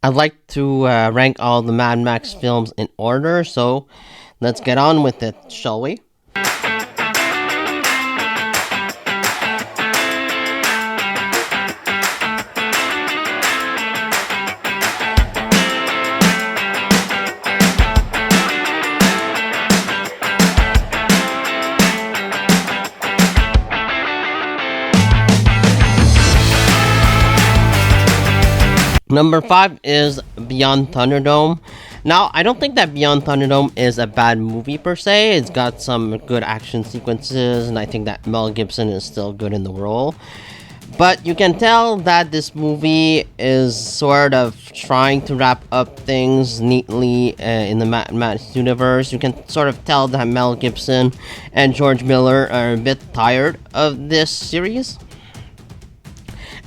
I'd like to rank all the Mad Max films in order, so let's get on with it, shall we? Number 5 is Beyond Thunderdome. Now, I don't think that Beyond Thunderdome is a bad movie per se. It's got some good action sequences, and I think that Mel Gibson is still good in the role. But you can tell that this movie is sort of trying to wrap up things neatly in the Mad Max universe. You can sort of tell that Mel Gibson and George Miller are a bit tired of this series.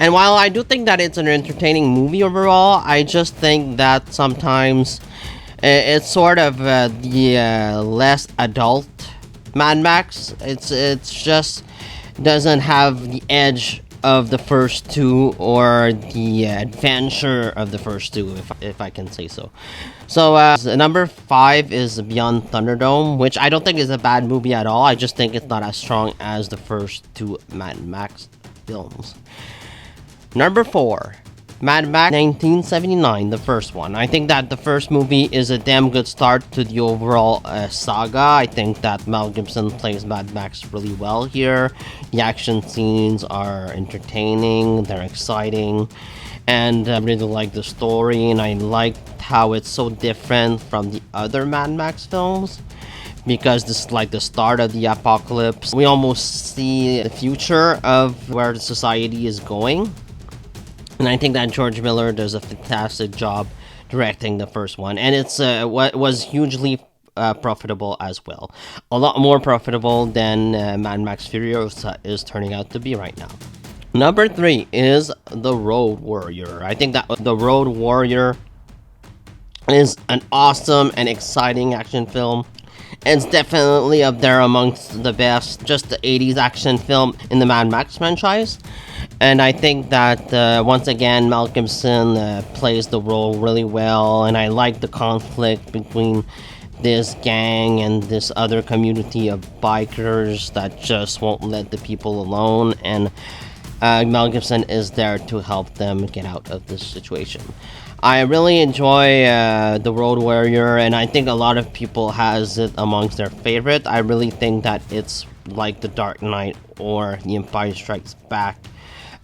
And while I do think that it's an entertaining movie overall, I just think that sometimes it's sort of the less adult Mad Max. It's just doesn't have the edge of the first two or the adventure of the first two, if I can say so. So number 5 is Beyond Thunderdome, which I don't think is a bad movie at all. I just think it's not as strong as the first two Mad Max films. Number 4, Mad Max 1979, the first one. I think that the first movie is a damn good start to the overall saga. I think that Mel Gibson plays Mad Max really well here. The action scenes are entertaining, they're exciting, and I really like the story, and I liked how it's so different from the other Mad Max films. Because this is like the start of the apocalypse. We almost see the future of where the society is going. And I think that George Miller does a fantastic job directing the first one. And it's what was hugely profitable as well. A lot more profitable than Mad Max Furiosa is turning out to be right now. Number 3 is The Road Warrior. I think that The Road Warrior is an awesome and exciting action film. It's definitely up there amongst the best, just the 80s action film in the Mad Max franchise. And I think that, once again, Mel Gibson plays the role really well. And I like the conflict between this gang and this other community of bikers that just won't let the people alone. And Mel Gibson is there to help them get out of this situation. I really enjoy The Road Warrior, and I think a lot of people has it amongst their favorite. I really think that it's like The Dark Knight or The Empire Strikes Back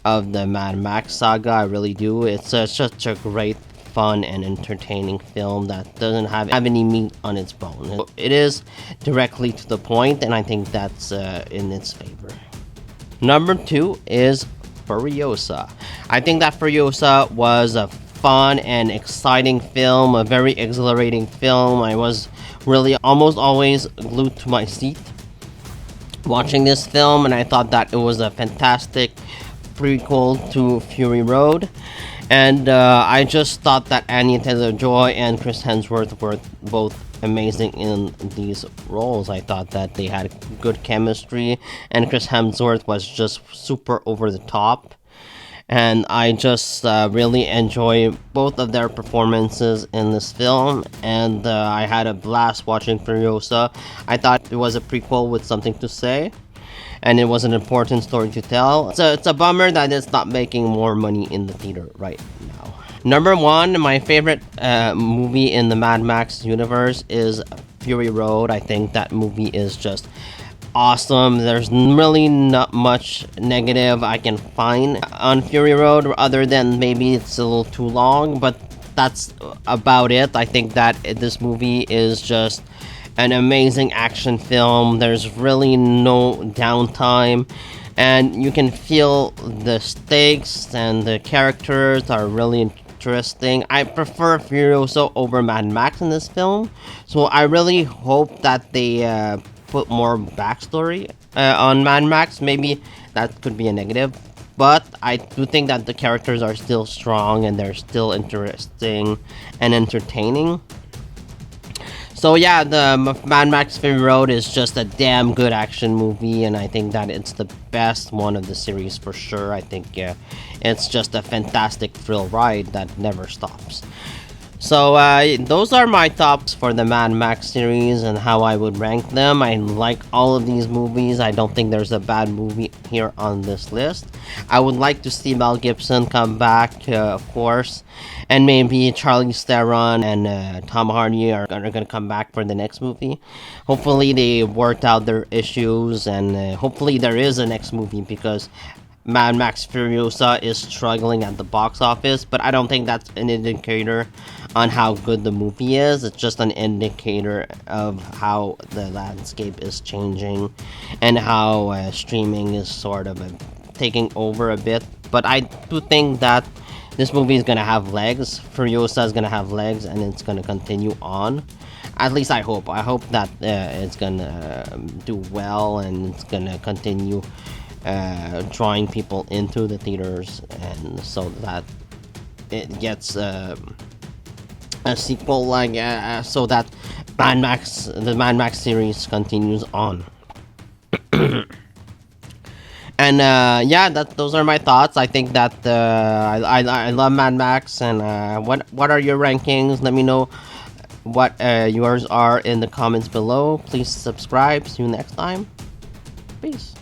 of the Mad Max saga. I really do. It's such a great, fun, and entertaining film that doesn't have any meat on its bone. It is directly to the point, and I think that's in its favor. Number 2 is Furiosa. I think that Furiosa was a fun and exciting film, a very exhilarating film. I was really almost always glued to my seat watching this film, and I thought that it was a fantastic prequel to Fury Road. And I just thought that Anya Taylor-Joy and Chris Hemsworth were both amazing in these roles. I thought that they had good chemistry, and Chris Hemsworth was just super over the top. And I just really enjoy both of their performances in this film, and I had a blast watching Furiosa. I thought it was a prequel with something to say, and it was an important story to tell. So it's a bummer that it's not making more money in the theater right now. Number 1, my favorite movie in the Mad Max universe is Fury Road. I think that movie is just awesome. There's really not much negative I can find on Fury Road, other than maybe it's a little too long, but that's about it. I think that this movie is just an amazing action film. There's really no downtime, and you can feel the stakes, and the characters are really interesting. I prefer Furiosa over Mad Max in this film, so I really hope that they put more backstory on Mad Max. Maybe that could be a negative, but I do think that the characters are still strong and they're still interesting and entertaining. So yeah, the Mad Max Fury Road is just a damn good action movie, and I think that it's the best one of the series for sure. I think it's just a fantastic thrill ride that never stops. So those are my tops for the Mad Max series and how I would rank them. I like all of these movies. I don't think there's a bad movie here on this list. I would like to see Mel Gibson come back, of course, and maybe Charlize Theron and Tom Hardy are going to come back for the next movie. Hopefully they worked out their issues, and hopefully there is a next movie, because Mad Max Furiosa is struggling at the box office, but I don't think that's an indicator on how good the movie is. It's just an indicator of how the landscape is changing and how streaming is sort of taking over a bit. But I do think that this movie is gonna have legs. Furiosa is gonna have legs, and it's gonna continue on. At least I hope. I hope that it's gonna do well, and it's gonna continue drawing people into the theaters, and so that it gets a sequel, like so that the Mad Max series continues on. And yeah, those are my thoughts. I think that I love Mad Max. And what are your rankings? Let me know what yours are in the comments below. Please subscribe. See you next time. Peace.